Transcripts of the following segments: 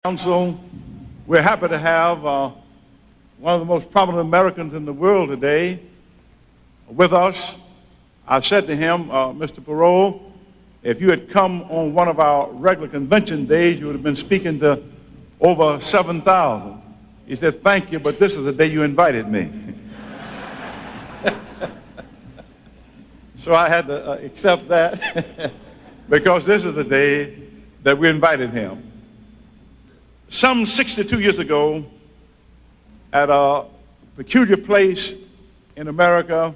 Council, we're happy to have one of the most prominent Americans in the world today with us. I said to him, Mr. Perot, if you had come on one of our regular convention days, you would have been speaking to over 7,000. He said, thank you, but this is the day you invited me. So I had to accept that because this is the day that we invited him. Some 62 years ago, at a peculiar place in America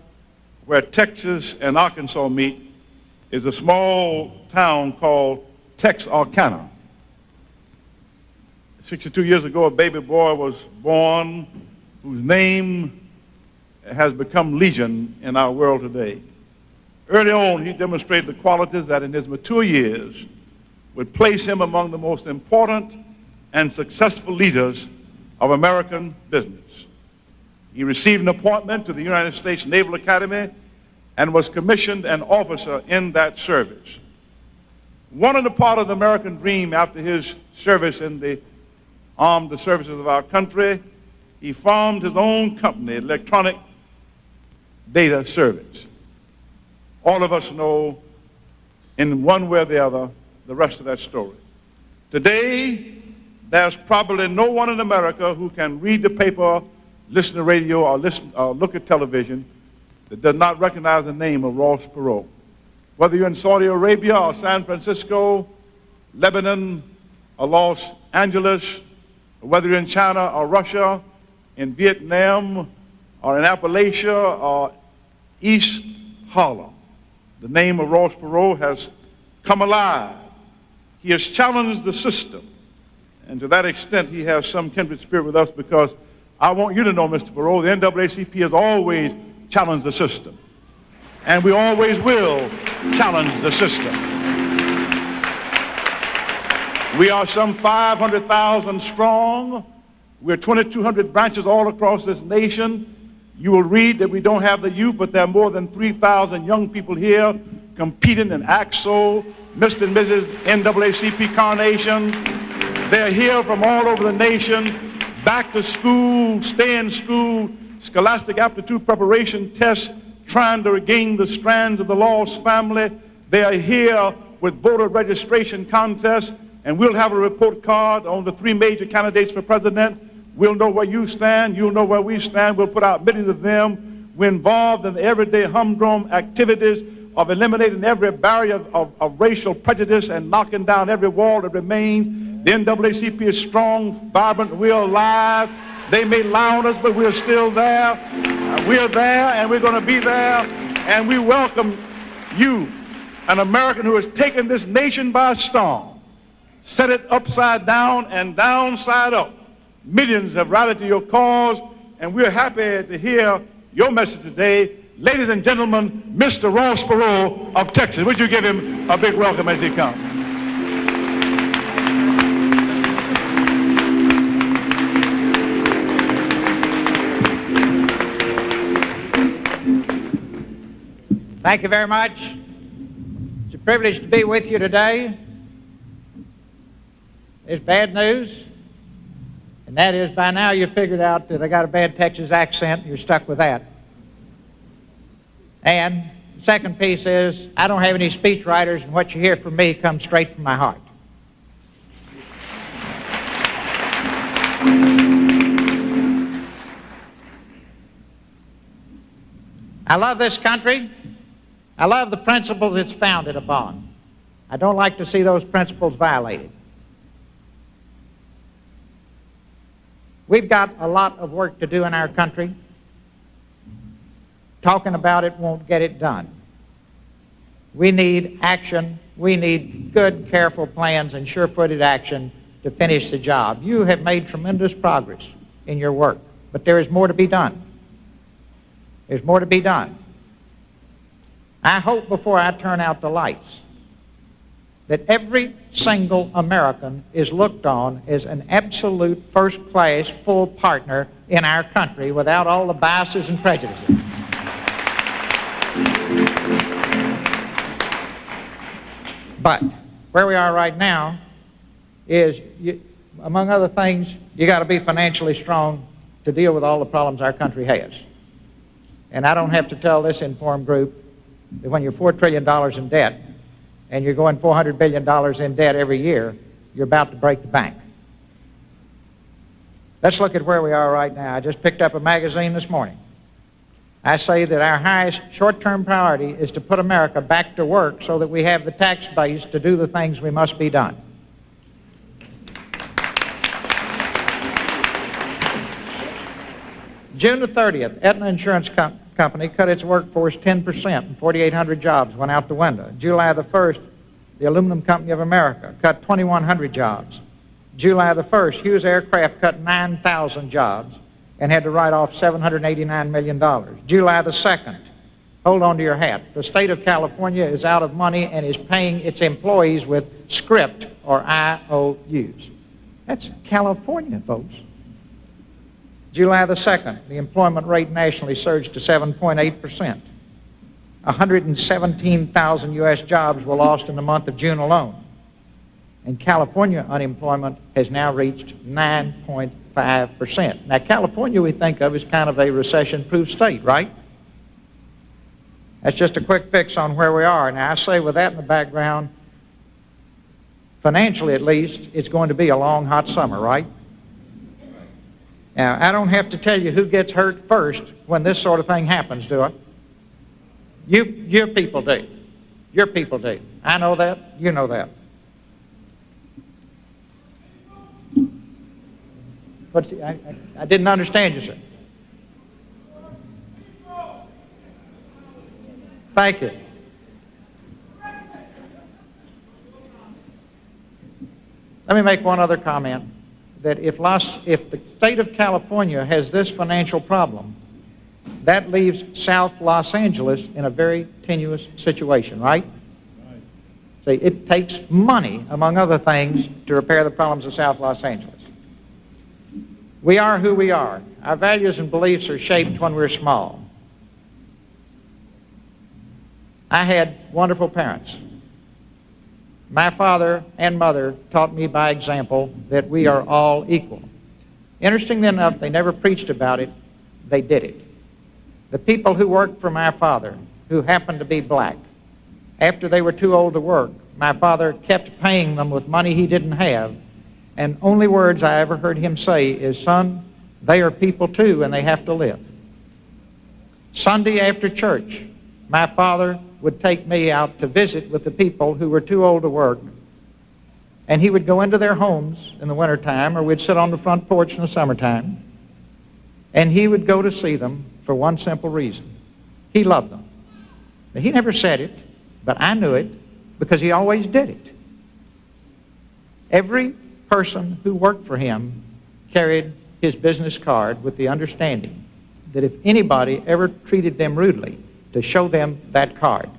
where Texas and Arkansas meet is a small town called Texarkana. 62 years ago, a baby boy was born whose name has become legion in our world today. Early on, he demonstrated the qualities that in his mature years would place him among the most important and successful leaders of American business. He received an appointment to the United States Naval Academy and was commissioned an officer in that service. One of the part of the American dream after his service in the armed services of our country, he formed his own company, Electronic Data Service. All of us know in one way or the other the rest of that story. Today, there's probably no one in America who can read the paper, listen to radio, or look at television that does not recognize the name of Ross Perot. Whether you're in Saudi Arabia or San Francisco, Lebanon or Los Angeles, or whether you're in China or Russia, in Vietnam or in Appalachia or East Harlem, the name of Ross Perot has come alive. He has challenged the system. And to that extent, he has some kindred spirit with us because I want you to know, Mr. Perot, the NAACP has always challenged the system. And we always will challenge the system. We are some 500,000 strong. We're 2,200 branches all across this nation. You will read that we don't have the youth, but there are more than 3,000 young people here competing in AXO, Mr. and Mrs. NAACP Carnation. They're here from all over the nation, back to school, stay in school, scholastic aptitude preparation tests, trying to regain the strands of the lost family. They are here with voter registration contests, and we'll have a report card on the three major candidates for president. We'll know where you stand, you'll know where we stand, we'll put out millions of them. We're involved in the everyday humdrum activities of eliminating every barrier of racial prejudice and knocking down every wall that remains. The NAACP is strong, vibrant, we're alive. They may lie on us, but we're still there. We're there, and we're going to be there. And we welcome you, an American who has taken this nation by storm, set it upside down and downside up. Millions have rallied to your cause, and we're happy to hear your message today. Ladies and gentlemen, Mr. Ross Perot of Texas. Would you give him a big welcome as he comes? Thank you very much. It's a privilege to be with you today. There's bad news, and that is by now you've figured out that I got a bad Texas accent, and you're stuck with that. And the second piece is I don't have any speech writers, and what you hear from me comes straight from my heart. I love this country. I love the principles it's founded upon. I don't like to see those principles violated. We've got a lot of work to do in our country. Talking about it won't get it done. We need action. We need good, careful plans and sure-footed action to finish the job. You have made tremendous progress in your work, but there is more to be done. There's more to be done. I hope before I turn out the lights that every single American is looked on as an absolute first-class, full partner in our country without all the biases and prejudices. But where we are right now is among other things, you got to be financially strong to deal with all the problems our country has. And I don't have to tell this informed group that when you're $4 trillion in debt and you're going $400 billion in debt every year, you're about to break the bank. Let's look at where we are right now. I just picked up a magazine this morning. I say that our highest short-term priority is to put America back to work so that we have the tax base to do the things we must be done. June the 30th, Aetna Insurance Company cut its workforce 10%, and 4,800 jobs went out the window. July the 1st, the Aluminum Company of America cut 2,100 jobs. July the 1st, Hughes Aircraft cut 9,000 jobs and had to write off $789 million. July the 2nd, hold on to your hat, the state of California is out of money and is paying its employees with script or IOUs. That's California, folks. July the 2nd, the employment rate nationally surged to 7.8%. 117,000 U.S. jobs were lost in the month of June alone. And California unemployment has now reached 9.5%. Now, California we think of as kind of a recession-proof state, right? That's just a quick fix on where we are. Now, I say with that in the background, financially at least, it's going to be a long, hot summer, right? Now, I don't have to tell you who gets hurt first when this sort of thing happens, do I? Your people do. Your people do. I know that. You know that. But I didn't understand you, sir. Thank you. Let me make one other comment. That if the state of California has this financial problem, that leaves South Los Angeles in a very tenuous situation, right? See, it takes money, among other things, to repair the problems of South Los Angeles. We are who we are. Our values and beliefs are shaped when we're small. I had wonderful parents. My father and mother taught me by example that we are all equal. Interestingly enough, they never preached about it, they did it. The people who worked for my father, who happened to be black, after they were too old to work, my father kept paying them with money he didn't have, and only words I ever heard him say is, "Son, they are people too, and they have to live." Sunday after church, my father would take me out to visit with the people who were too old to work, and he would go into their homes in the wintertime, or we'd sit on the front porch in the summertime, and he would go to see them for one simple reason. He loved them. Now, he never said it, but I knew it because he always did it. Every person who worked for him carried his business card with the understanding that if anybody ever treated them rudely, to show them that card.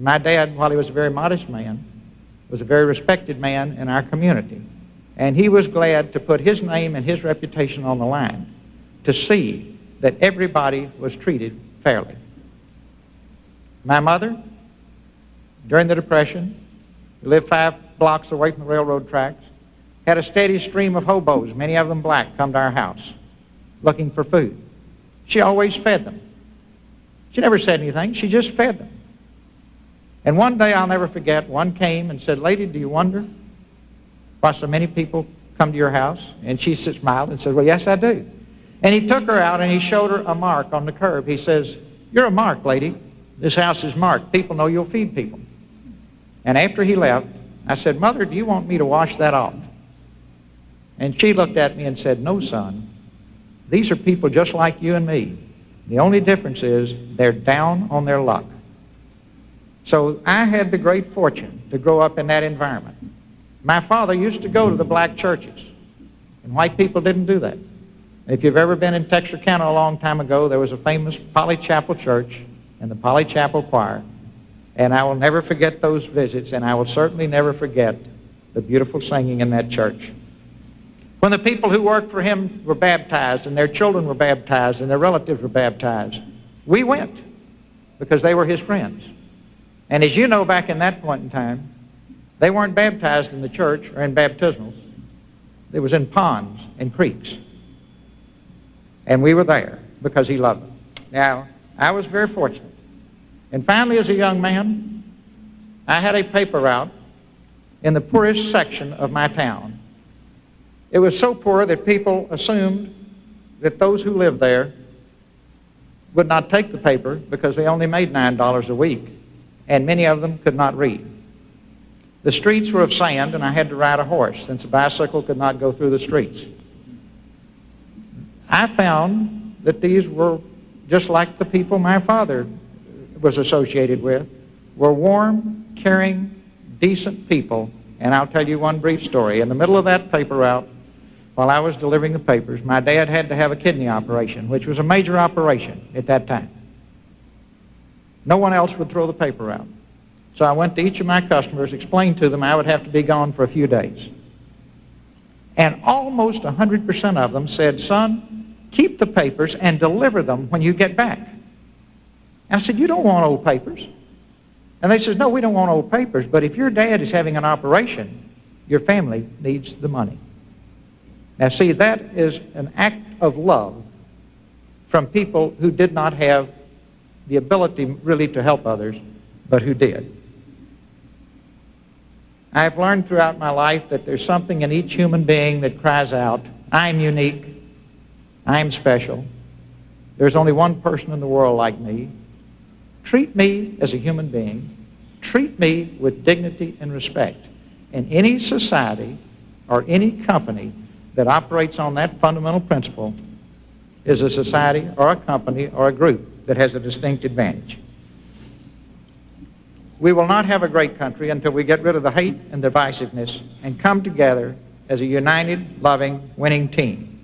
My dad, while he was a very modest man, was a very respected man in our community. And he was glad to put his name and his reputation on the line to see that everybody was treated fairly. My mother, during the Depression, who lived 5 blocks away from the railroad tracks, had a steady stream of hobos, many of them black, come to our house looking for food. She always fed them. She never said anything, she just fed them. And one day, I'll never forget, one came and said, "Lady, do you wonder why so many people come to your house?" And she smiled and said, "Well, yes, I do." And he took her out and he showed her a mark on the curb. He says, "You're a mark, lady. This house is marked. People know you'll feed people." And after he left, I said, "Mother, do you want me to wash that off?" And she looked at me and said, "No, son. These are people just like you and me. The only difference is they're down on their luck." So I had the great fortune to grow up in that environment. My father used to go to the black churches, and white people didn't do that. If you've ever been in Texarkana a long time ago, there was a famous Polly Chapel church and the Polly Chapel choir, and I will never forget those visits, and I will certainly never forget the beautiful singing in that church. When the people who worked for him were baptized, and their children were baptized, and their relatives were baptized, we went because they were his friends. And as you know, back in that point in time, they weren't baptized in the church or in baptismals. that was in ponds and creeks. And we were there because he loved them. Now, I was very fortunate. And finally, as a young man, I had a paper route in the poorest section of my town. It was so poor that people assumed that those who lived there would not take the paper because they only made $9 a week, and many of them could not read. The streets were of sand, and I had to ride a horse since a bicycle could not go through the streets. I found that these were just like the people my father was associated with, were warm, caring, decent people. And I'll tell you one brief story. In the middle of that paper route, while I was delivering the papers, my dad had to have a kidney operation, which was a major operation at that time. No one else would throw the paper out. So I went to each of my customers, explained to them I would have to be gone for a few days. And almost 100% of them said, "Son, keep the papers and deliver them when you get back." And I said, "You don't want old papers." And they said, "No, we don't want old papers, but if your dad is having an operation, your family needs the money." Now see, that is an act of love from people who did not have the ability really to help others, but who did. I've learned throughout my life that there's something in each human being that cries out, "I'm unique, I'm special, there's only one person in the world like me. Treat me as a human being. Treat me with dignity and respect." And any society or any company that operates on that fundamental principle is a society or a company or a group that has a distinct advantage. We will not have a great country until we get rid of the hate and divisiveness and come together as a united, loving, winning team.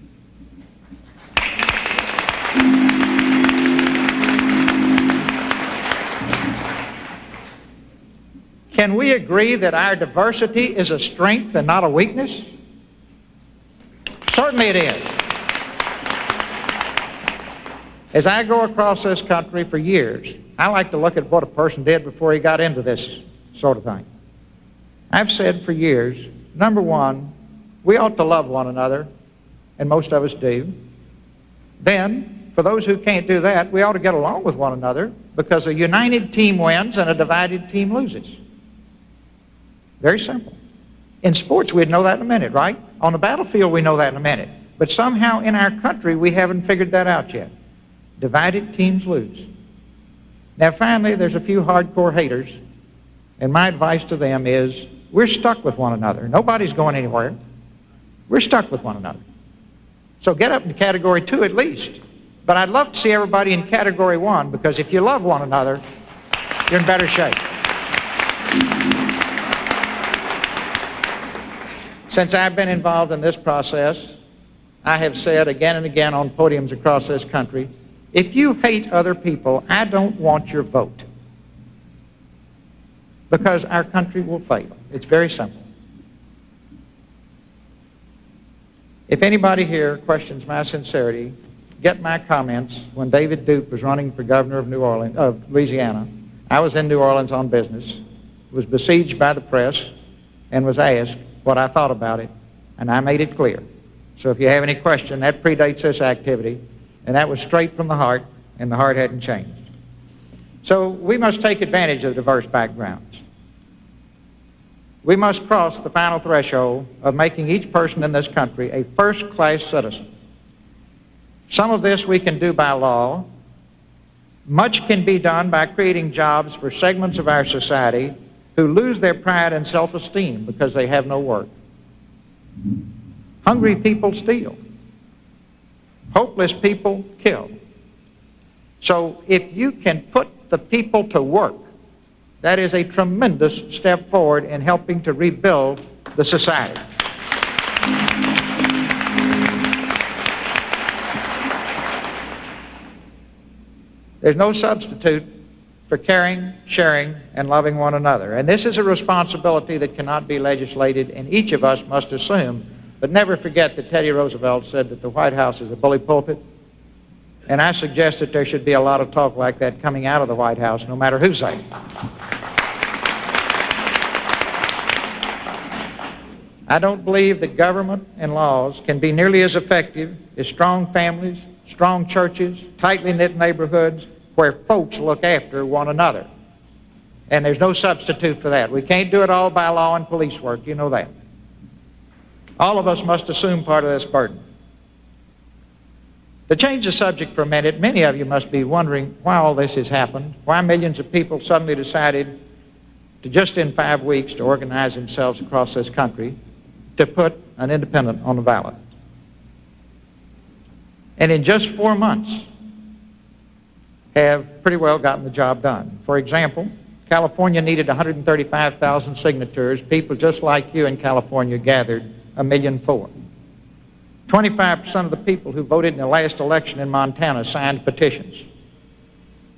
Can we agree that our diversity is a strength and not a weakness? Certainly it is. As I go across this country for years, I like to look at what a person did before he got into this sort of thing. I've said for years, number one, we ought to love one another, and most of us do. Then, for those who can't do that, we ought to get along with one another, because a united team wins and a divided team loses. Very simple. In sports, we'd know that in a minute, right? On the battlefield, we know that in a minute. But somehow in our country, we haven't figured that out yet. Divided teams lose. Now, finally, there's a few hardcore haters, and my advice to them is, we're stuck with one another. Nobody's going anywhere. We're stuck with one another. So get up into Category 2 at least. But I'd love to see everybody in Category 1, because if you love one another, you're in better shape. Since I've been involved in this process, I have said again and again on podiums across this country, if you hate other people, I don't want your vote. Because our country will fail. It's very simple. If anybody here questions my sincerity, get my comments when David Duke was running for governor of Louisiana. I was in New Orleans on business, was besieged by the press, and was asked what I thought about it, and I made it clear. So if you have any question, that predates this activity, and that was straight from the heart, and the heart hadn't changed. So we must take advantage of diverse backgrounds. We must cross the final threshold of making each person in this country a first-class citizen. Some of this we can do by law. Much can be done by creating jobs for segments of our society who lose their pride and self-esteem because they have no work. Hungry people steal. Hopeless people kill. So if you can put the people to work, that is a tremendous step forward in helping to rebuild the society. There's no substitute for caring, sharing, and loving one another. And this is a responsibility that cannot be legislated, and each of us must assume. But never forget that Teddy Roosevelt said that the White House is a bully pulpit. And I suggest that there should be a lot of talk like that coming out of the White House, no matter who's saying it. I don't believe that government and laws can be nearly as effective as strong families, strong churches, tightly knit neighborhoods where folks look after one another. And there's no substitute for that. We can't do it all by law and police work, you know that. All of us must assume part of this burden. To change the subject for a minute, many of you must be wondering why all this has happened, why millions of people suddenly decided to just in 5 weeks to organize themselves across this country to put an independent on the ballot. And in just 4 months have pretty well gotten the job done. For example, California needed 135,000 signatures. People just like you in California gathered 1,000,004. 25% of the people who voted in the last election in Montana signed petitions.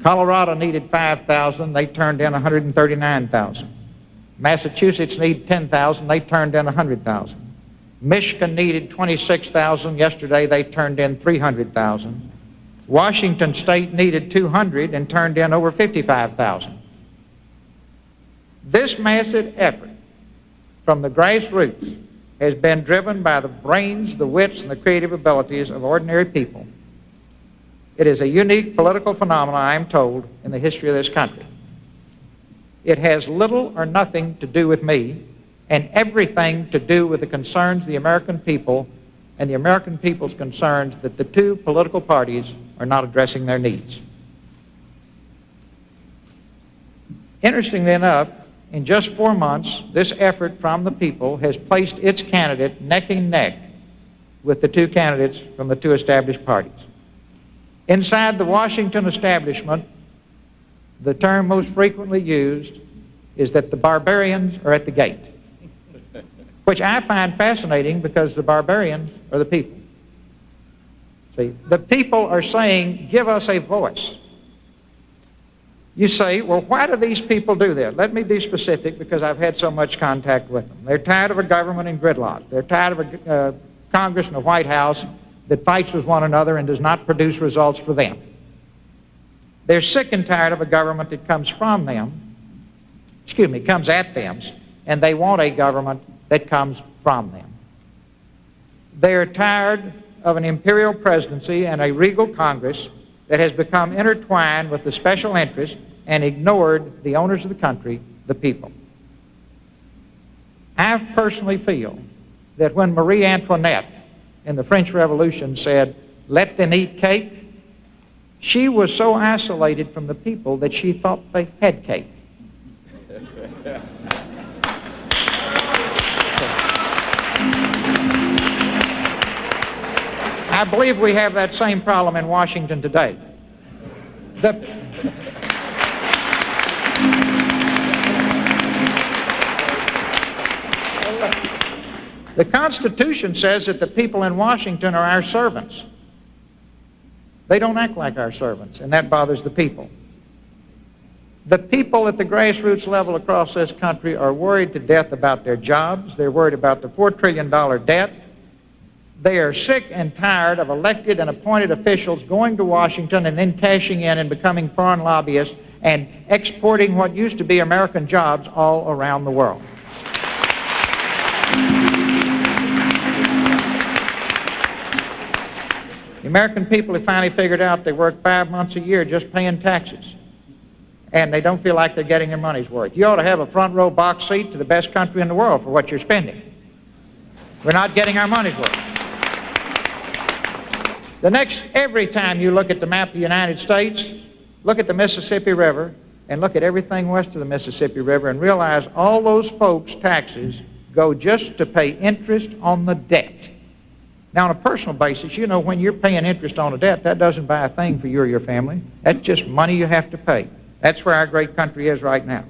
Colorado needed 5,000. They turned in 139,000. Massachusetts needed 10,000. They turned in 100,000. Michigan needed 26,000. Yesterday they turned in 300,000. Washington State needed 200 and turned in over 55,000. This massive effort from the grassroots has been driven by the brains, the wits, and the creative abilities of ordinary people. It is a unique political phenomenon, I am told, in the history of this country. It has little or nothing to do with me, and everything to do with the concerns of the American people and the American people's concerns that the two political parties are not addressing their needs. Interestingly enough, in just 4 months, this effort from the people has placed its candidate neck and neck with the two candidates from the two established parties. Inside the Washington establishment, the term most frequently used is that the barbarians are at the gate, which I find fascinating because the barbarians are the people. See, the people are saying, give us a voice. You say, well, why do these people do that? Let me be specific because I've had so much contact with them. They're tired of a government in gridlock. They're tired of a Congress and a White House that fights with one another and does not produce results for them. They're sick and tired of a government that comes from them, comes at them, and they want a government that comes from them. They're tired of an imperial presidency and a regal Congress that has become intertwined with the special interests and ignored the owners of the country, the people. I personally feel that when Marie Antoinette in the French Revolution said, let them eat cake, she was so isolated from the people that she thought they had cake. I believe we have that same problem in Washington today. The Constitution says that the people in Washington are our servants. They don't act like our servants, and that bothers the people. The people at the grassroots level across this country are worried to death about their jobs. They're worried about the $4 trillion debt. They are sick and tired of elected and appointed officials going to Washington and then cashing in and becoming foreign lobbyists and exporting what used to be American jobs all around the world. The American people have finally figured out they work 5 months a year just paying taxes, and they don't feel like they're getting their money's worth. You ought to have a front row box seat to the best country in the world for what you're spending. We're not getting our money's worth. Every time you look at the map of the United States, look at the Mississippi River and look at everything west of the Mississippi River and realize all those folks' taxes go just to pay interest on the debt. Now, on a personal basis, you know, when you're paying interest on a debt, that doesn't buy a thing for you or your family. That's just money you have to pay. That's where our great country is right now.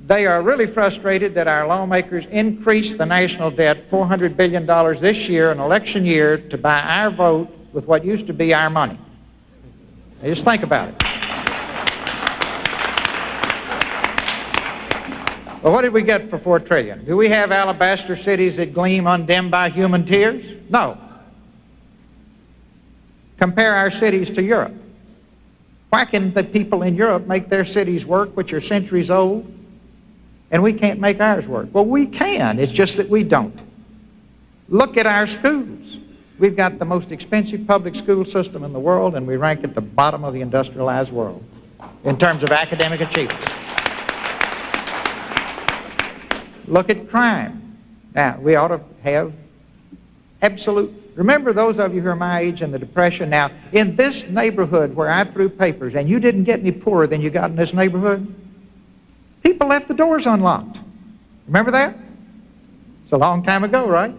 They are really frustrated that our lawmakers increased the national debt $400 billion this year, an election year, to buy our vote with what used to be our money. Now, just think about it. Well, what did we get for $4 trillion? Do we have alabaster cities that gleam undimmed by human tears? No. Compare our cities to Europe. Why can the people in Europe make their cities work, which are centuries old? and we can't make ours work. Well, we can. It's just that we don't. Look at our schools. We've got the most expensive public school system in the world, and we rank at the bottom of the industrialized world in terms of academic achievement. Look at crime. Now, we ought to have absolute... Remember those of you who are my age in the Depression? Now, in this neighborhood where I threw papers, and you didn't get any poorer than you got in this neighborhood, people left the doors unlocked. Remember that? It's a long time ago, right?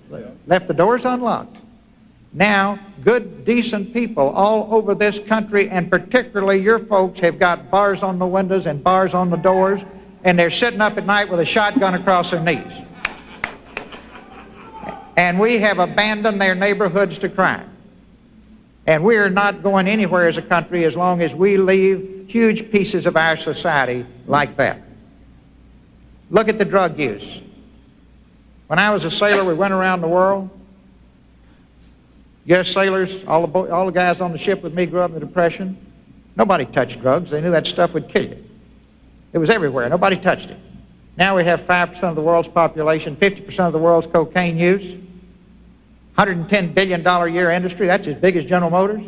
Yeah. Left the doors unlocked. Now, good, decent people all over this country, and particularly your folks, have got bars on the windows and bars on the doors, and they're sitting up at night with a shotgun across their knees. And we have abandoned their neighborhoods to crime. And we are not going anywhere as a country as long as we leave huge pieces of our society like that. Look at the drug use. When I was a sailor, we went around the world. U.S. sailors, all the guys on the ship with me grew up in the Depression. Nobody touched drugs. They knew that stuff would kill you. It was everywhere. Nobody touched it. Now we have 5% of the world's population, 50% of the world's cocaine use, $110 billion a year industry. That's as big as General Motors.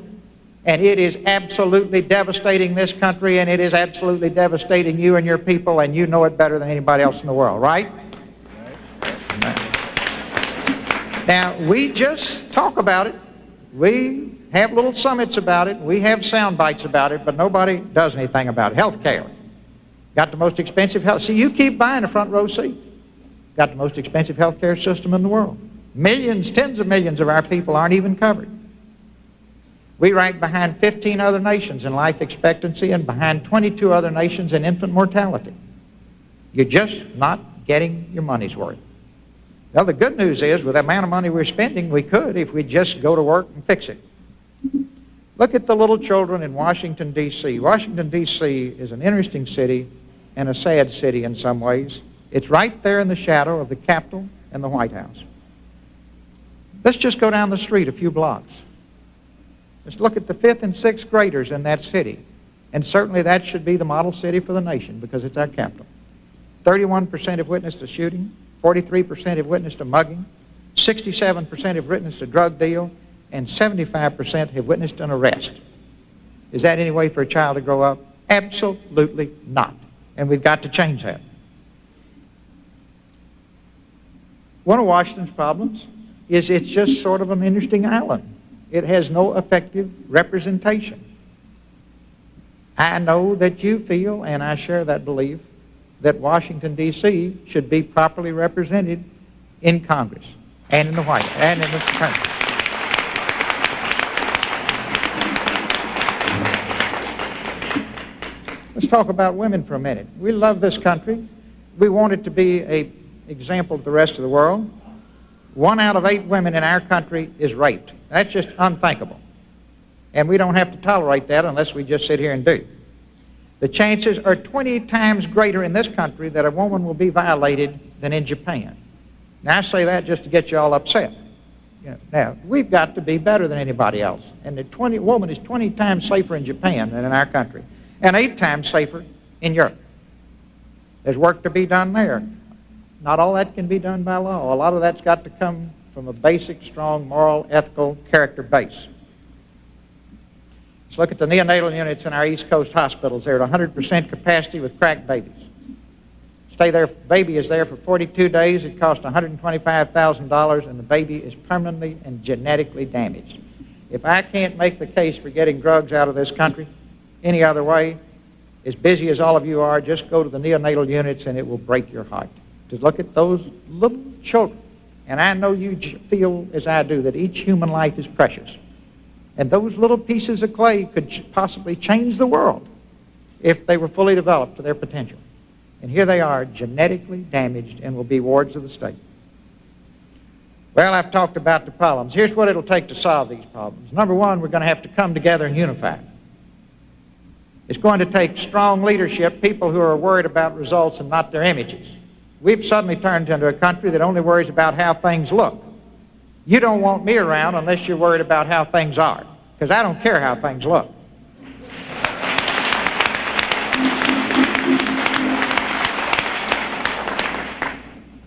And it is absolutely devastating this country, and it is absolutely devastating you and your people, and you know it better than anybody else in the world, right? Now, we just talk about it. We have little summits about it. We have sound bites about it, but nobody does anything about it. Health care. Got the most expensive health. See, you keep buying a front row seat. Got the most expensive health care system in the world. Millions, tens of millions of our people aren't even covered. We rank behind 15 other nations in life expectancy and behind 22 other nations in infant mortality. You're just not getting your money's worth. Well, the good news is, with the amount of money we're spending, we could if we just go to work and fix it. Look at the little children in Washington, D.C. Washington, D.C. is an interesting city and a sad city in some ways. It's right there in the shadow of the Capitol and the White House. Let's just go down the street a few blocks. Let's look at the 5th and 6th graders in that city. And certainly that should be the model city for the nation because it's our capital. 31% have witnessed a shooting, 43% have witnessed a mugging, 67% have witnessed a drug deal, and 75% have witnessed an arrest. Is that any way for a child to grow up? Absolutely not. And we've got to change that. One of Washington's problems is it's just sort of an interesting island. It has no effective representation. I know that you feel, and I share that belief, that Washington, D.C. should be properly represented in Congress and in the White House and in the country. Let's talk about women for a minute. We love this country. We want it to be an example to the rest of the world. 1 out of 8 women in our country is raped. That's just unthinkable. And we don't have to tolerate that unless we just sit here and do. The chances are 20 times greater in this country that a woman will be violated than in Japan. Now, I say that just to get you all upset. Now, we've got to be better than anybody else. And the woman is 20 times safer in Japan than in our country, and 8 times safer in Europe. There's work to be done there. Not all that can be done by law. A lot of that's got to come from a basic, strong, moral, ethical character base. Let's look at the neonatal units in our East Coast hospitals. They're at 100% capacity with cracked babies. Stay there, baby is there for 42 days. It costs $125,000, and the baby is permanently and genetically damaged. If I can't make the case for getting drugs out of this country any other way, as busy as all of you are, just go to the neonatal units and it will break your heart to look at those little children. And I know you feel, as I do, that each human life is precious. And those little pieces of clay could possibly change the world if they were fully developed to their potential. And here they are, genetically damaged, and will be wards of the state. Well, I've talked about the problems. Here's what it'll take to solve these problems. Number one, we're going to have to come together and unify. It's going to take strong leadership, people who are worried about results and not their images. We've suddenly turned into a country that only worries about how things look. You don't want me around unless you're worried about how things are, because I don't care how things look.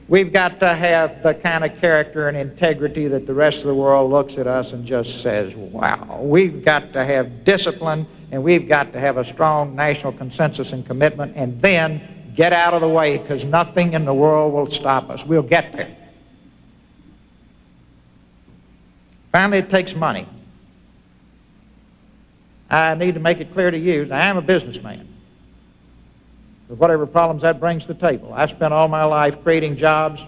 We've got to have the kind of character and integrity that the rest of the world looks at us and just says, wow. We've got to have discipline, and we've got to have a strong national consensus and commitment, and then get out of the way, because nothing in the world will stop us. We'll get there. Finally, it takes money. I need to make it clear to you that I am a businessman, with whatever problems that brings to the table. I spent all my life creating jobs,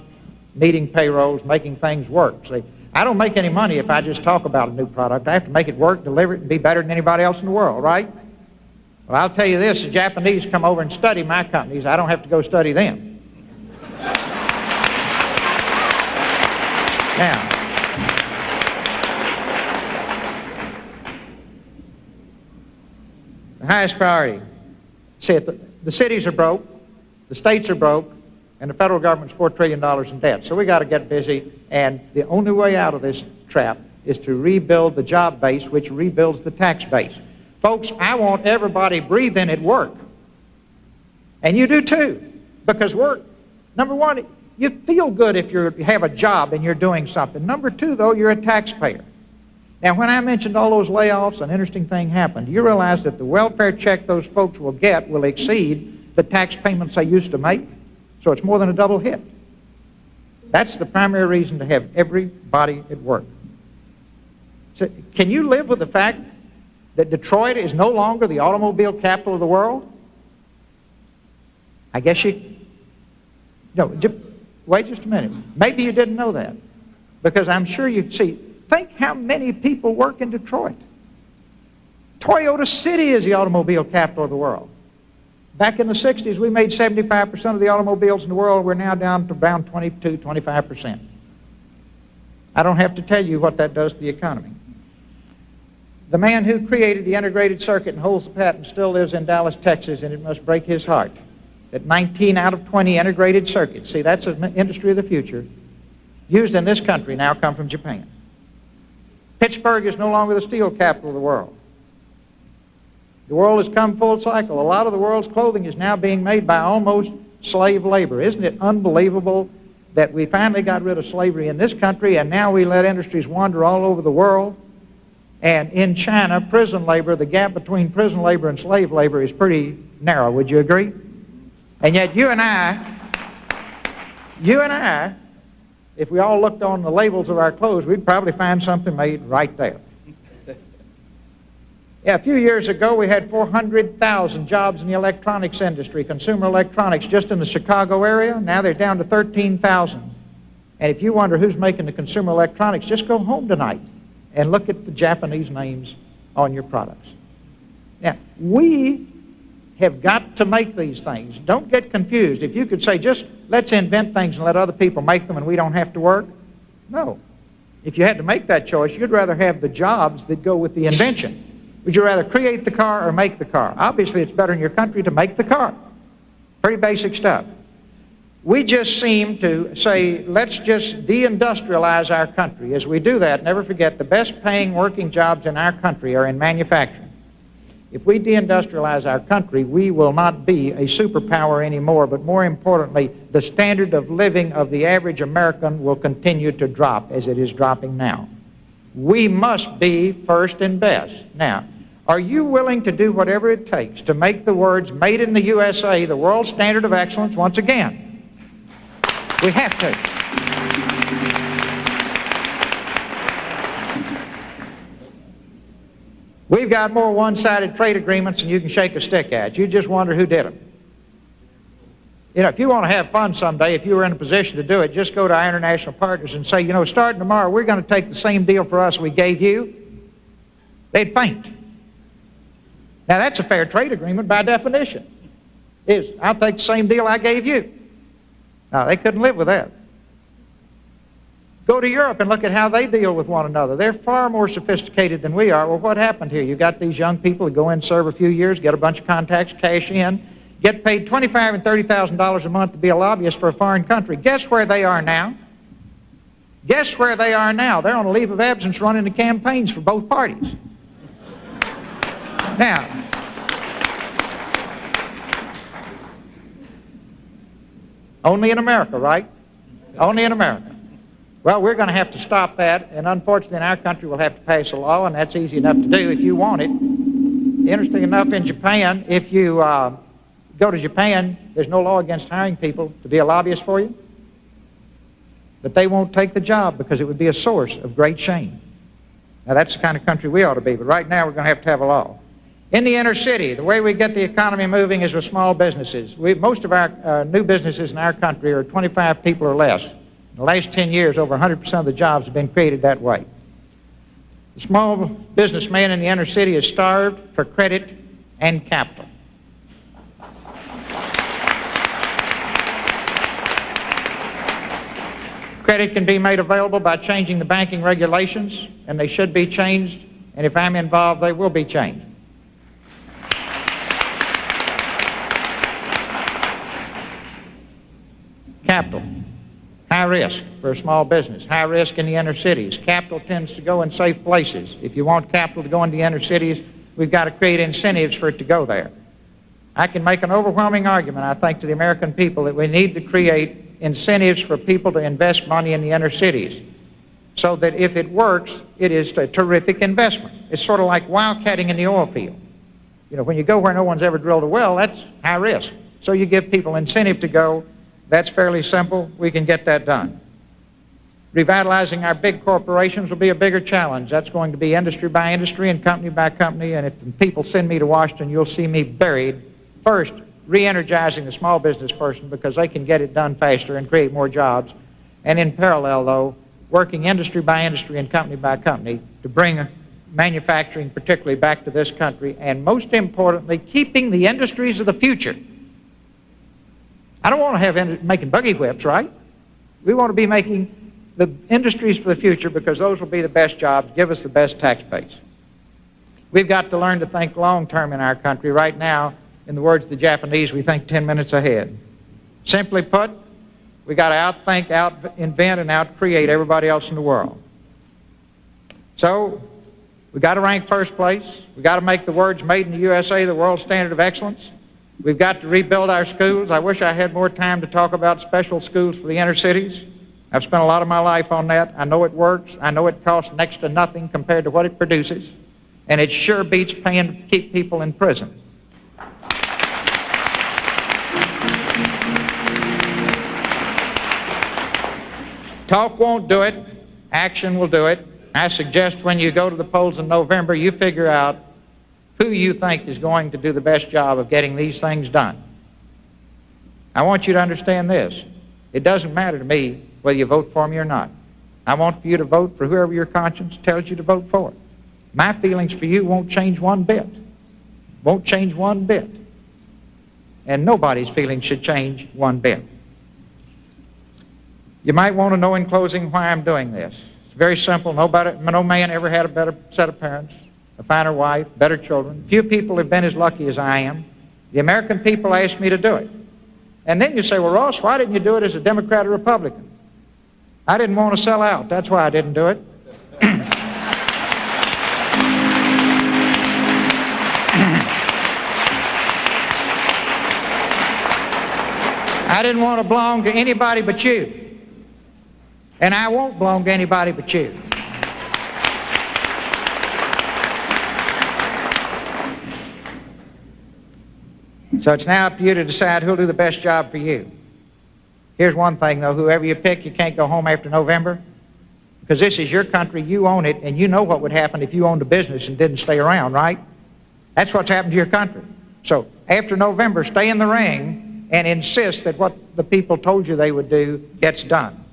meeting payrolls, making things work. See, I don't make any money if I just talk about a new product. I have to make it work, deliver it, and be better than anybody else in the world, right? Well, I'll tell you this, the Japanese come over and study my companies. I don't have to go study them. Now, the highest priority. See, the cities are broke, the states are broke, and the federal government's $4 trillion in debt. So we got to get busy, and the only way out of this trap is to rebuild the job base, which rebuilds the tax base. Folks, I want everybody breathing at work. And you do too, because work, number one, you feel good if you have a job and you're doing something. Number two, though, you're a taxpayer. Now, when I mentioned all those layoffs, an interesting thing happened. You realize that the welfare check those folks will get will exceed the tax payments they used to make? So it's more than a double hit. That's the primary reason to have everybody at work. So can you live with the fact that Detroit is no longer the automobile capital of the world? I guess you... No, wait just a minute. Maybe you didn't know that. Because I'm sure you see... Think how many people work in Detroit. Toyota City is the automobile capital of the world. Back in the 60s, we made 75% of the automobiles in the world. We're now down to around 22, 25%. I don't have to tell you what that does to the economy. The man who created the integrated circuit and holds the patent still lives in Dallas, Texas, and it must break his heart that 19 out of 20 integrated circuits, see, that's an industry of the future, used in this country now come from Japan. Pittsburgh is no longer the steel capital of the world. The world has come full cycle. A lot of the world's clothing is now being made by almost slave labor. Isn't it unbelievable that we finally got rid of slavery in this country and now we let industries wander all over the world? And in China, prison labor, the gap between prison labor and slave labor is pretty narrow. Would you agree? And yet you and I, if we all looked on the labels of our clothes, we'd probably find something made right there. Yeah, a few years ago, we had 400,000 jobs in the electronics industry, consumer electronics, just in the Chicago area. Now they're down to 13,000. And if you wonder who's making the consumer electronics, just go home tonight and look at the Japanese names on your products. Now, we have got to make these things. Don't get confused. If you could say, just let's invent things and let other people make them and we don't have to work. No. If you had to make that choice, you'd rather have the jobs that go with the invention. Would you rather create the car or make the car? Obviously, it's better in your country to make the car. Pretty basic stuff. We just seem to say, let's just deindustrialize our country. As we do that, never forget, the best paying working jobs in our country are in manufacturing. If we deindustrialize our country, we will not be a superpower anymore, but more importantly, the standard of living of the average American will continue to drop as it is dropping now. We must be first and best. Now, are you willing to do whatever it takes to make the words "Made in the USA" the world standard of excellence once again? We have to. We've got more one-sided trade agreements than you can shake a stick at. You just wonder who did them. You know, if you want to have fun someday, if you were in a position to do it, just go to our international partners and say, you know, starting tomorrow, we're going to take the same deal for us we gave you. They'd faint. Now, that's a fair trade agreement by definition. I'll take the same deal I gave you. No, they couldn't live with that. Go to Europe and look at how they deal with one another. They're far more sophisticated than we are. Well, what happened here? You got these young people who go in, serve a few years, get a bunch of contacts, cash in, get paid $25,000 and $30,000 a month to be a lobbyist for a foreign country. Guess where they are now? Guess where they are now? They're on a leave of absence running the campaigns for both parties. Now, only in America, right? Only in America. Well, we're going to have to stop that, and unfortunately in our country we'll have to pass a law, and that's easy enough to do if you want it. Interesting enough, in Japan, if you go to Japan, there's no law against hiring people to be a lobbyist for you, but they won't take the job because it would be a source of great shame. Now, that's the kind of country we ought to be, but right now we're going to have a law. In the inner city, the way we get the economy moving is with small businesses. Most of our new businesses in our country are 25 people or less. In the last 10 years, over 100% of the jobs have been created that way. The small businessman in the inner city is starved for credit and capital. Credit can be made available by changing the banking regulations, and they should be changed, and if I'm involved, they will be changed. Capital. High risk for a small business. High risk in the inner cities. Capital tends to go in safe places. If you want capital to go into the inner cities, we've got to create incentives for it to go there. I can make an overwhelming argument, I think, to the American people that we need to create incentives for people to invest money in the inner cities so that if it works, it is a terrific investment. It's sort of like wildcatting in the oil field. You know, when you go where no one's ever drilled a well, that's high risk. So you give people incentive to go. That's fairly simple. We can get that done. Revitalizing our big corporations will be a bigger challenge. That's going to be industry by industry and company by company, and if people send me to Washington, you'll see me buried first re-energizing the small business person because they can get it done faster and create more jobs, and in parallel, though, working industry by industry and company by company to bring manufacturing particularly back to this country, and most importantly, keeping the industries of the future. I don't want to have making buggy whips, right? We want to be making the industries for the future because those will be the best jobs, give us the best tax base. We've got to learn to think long-term in our country. Right now, in the words of the Japanese, we think 10 minutes ahead. Simply put, we got to outthink, out-invent, and out-create everybody else in the world. So, we got to rank first place. We got to make the words "Made in the USA" the world standard of excellence. We've got to rebuild our schools. I wish I had more time to talk about special schools for the inner cities. I've spent a lot of my life on that. I know it works. I know it costs next to nothing compared to what it produces. And it sure beats paying to keep people in prison. Talk won't do it. Action will do it. I suggest when you go to the polls in November, you figure out who you think is going to do the best job of getting these things done. I want you to understand this. It doesn't matter to me whether you vote for me or not. I want you to vote for whoever your conscience tells you to vote for. My feelings for you won't change one bit. Won't change one bit. And nobody's feelings should change one bit. You might want to know in closing why I'm doing this. It's very simple. No man ever had a better set of parents, a finer wife, better children. Few people have been as lucky as I am. The American people asked me to do it. And then you say, well, Ross, why didn't you do it as a Democrat or Republican? I didn't want to sell out. That's why I didn't do it. I didn't want to belong to anybody but you. And I won't belong to anybody but you. So it's now up to you to decide who'll do the best job for you. Here's one thing, though. Whoever you pick, you can't go home after November, because this is your country, you own it, and you know what would happen if you owned a business and didn't stay around, right? That's what's happened to your country. So after November, stay in the ring and insist that what the people told you they would do gets done.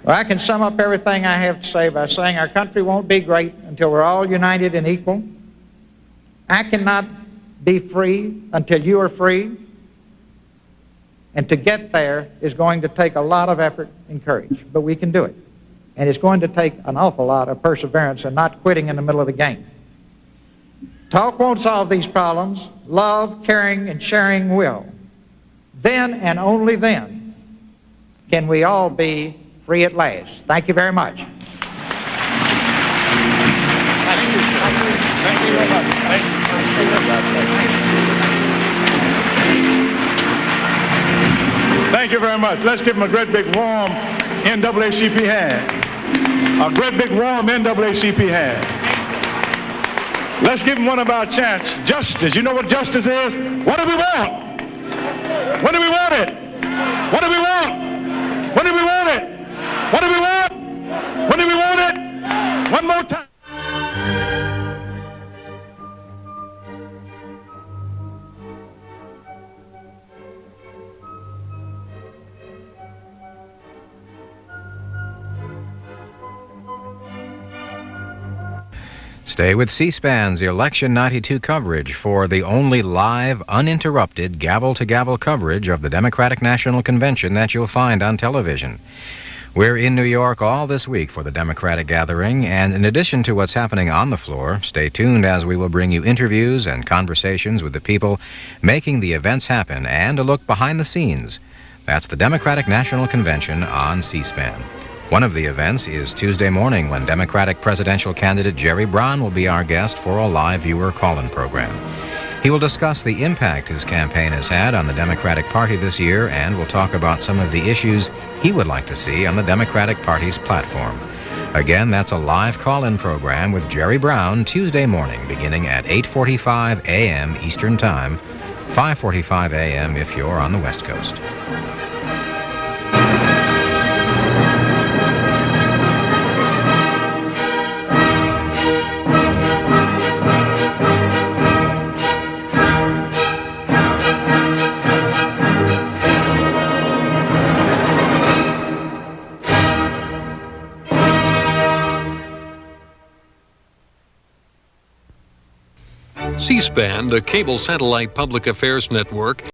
Well, I can sum up everything I have to say by saying our country won't be great until we're all united and equal. I cannot be free until you are free. And to get there is going to take a lot of effort and courage, but we can do it. And it's going to take an awful lot of perseverance and not quitting in the middle of the game. Talk won't solve these problems. Love, caring, and sharing will. Then and only then can we all be free at last. Thank you very much. Thank you very much. Thank you. Thank you very much. Let's give him a great big warm NAACP hand. A great big warm NAACP hand. Let's give him one of our chants. Justice. You know what justice is? What do we want? When do we want it? What do we want? When do we want it? What do we want? When do we want it? One more time. Stay with C-SPAN's Election 92 coverage for the only live, uninterrupted, gavel-to-gavel coverage of the Democratic National Convention that you'll find on television. We're in New York all this week for the Democratic gathering, and in addition to what's happening on the floor, stay tuned as we will bring you interviews and conversations with the people making the events happen and a look behind the scenes. That's the Democratic National Convention on C-SPAN. One of the events is Tuesday morning when Democratic presidential candidate Jerry Brown will be our guest for a live viewer call-in program. He will discuss the impact his campaign has had on the Democratic Party this year and will talk about some of the issues he would like to see on the Democratic Party's platform. Again, that's a live call-in program with Jerry Brown Tuesday morning beginning at 8:45 a.m. Eastern Time, 5:45 a.m. if you're on the West Coast. C-SPAN, the cable satellite public affairs network,